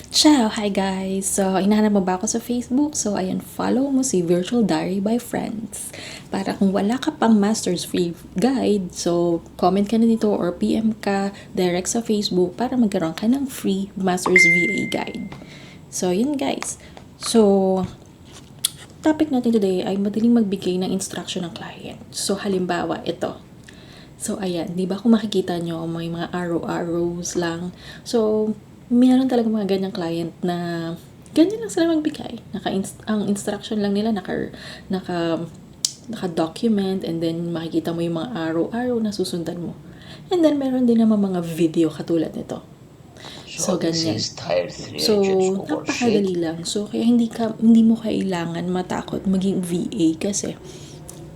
Ciao! Hi guys! So, hinahanap mo ba ako sa Facebook? So, ayan, follow mo si Virtual Diary by Friends. Para kung wala ka pang Master's Free Guide, so, comment ka na dito or PM ka direct sa Facebook para magkaroon ka ng free Master's VA Guide. So, yun guys. So, topic natin today ay madaling magbigay ng instruction ng client. So, halimbawa, ito. So, ayan, di ba kung makikita nyo, may mga arrows lang. So, meron talaga mga ganyang client na ganyan lang sila magbigay. Ang instruction lang nila naka-document and then makikita mo yung mga arrow na susundan mo. And then, meron din naman mga video katulad nito. So, ganyan. So, napakadali lang. So, kaya hindi mo kailangan matakot maging VA kasi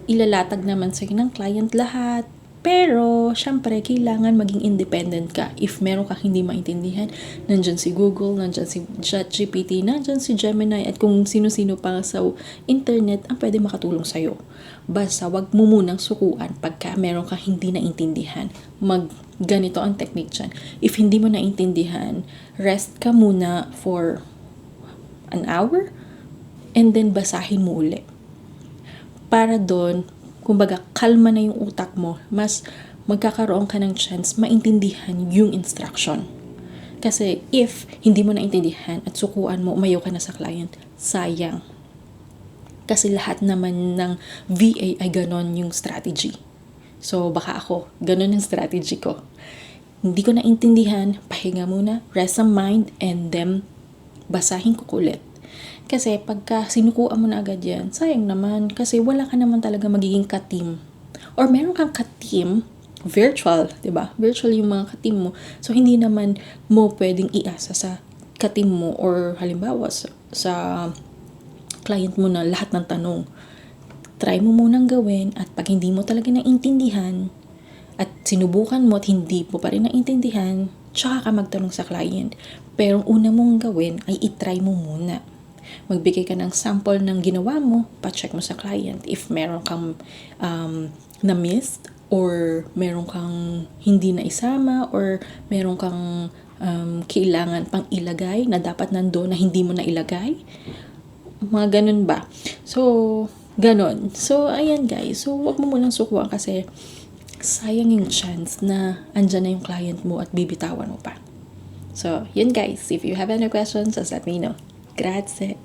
ilalatag naman sa'yo ng client lahat. Pero, syempre, kailangan maging independent ka. If meron kang hindi maintindihan, nandyan si Google, nandyan si ChatGPT, nandyan si Gemini, at kung sino-sino pa sa internet ang pwede makatulong sa'yo. Basta, wag mo munang sukuan pagka meron kang hindi naintindihan. Ganito ang technique dyan. If hindi mo naintindihan, rest ka muna for an hour, and then basahin mo uli. Para doon, kumbaga, kalma na yung utak mo, mas magkakaroon ka ng chance maintindihan yung instruction. Kasi if hindi mo naintindihan at sukuan mo, umayaw ka na sa client, sayang. Kasi lahat naman ng VA ay ganon yung strategy. So, baka ako, ganon yung strategy ko. Hindi ko naintindihan, pahinga muna, rest ang mind, and then basahin ko ulit. Kasi pagka sinukuan mo na agad yan, sayang naman kasi wala ka naman talaga magiging ka-team. Or meron kang ka-team, virtual, diba? Virtual yung mga ka-team mo. So, hindi naman mo pwedeng iasa sa ka-team mo or halimbawa sa client mo na lahat ng tanong. Try mo munang gawin at pag hindi mo talaga naintindihan at sinubukan mo at hindi mo pa rin naintindihan, tsaka ka magtanong sa client. Pero ang una mong gawin ay itry mo muna. Magbigay ka ng sample ng ginawa mo, pa-check mo sa client if meron kang na-missed or meron kang hindi na isama or meron kang kailangan pang ilagay na dapat nandoon na hindi mo na ilagay. Mga ganun ba? So, ganun. So, ayan guys. So, wag mo munang sukuan kasi sayang yung chance na andyan na yung client mo at bibitawan mo pa. So, yun guys. If you have any questions, just let me know. Grazie.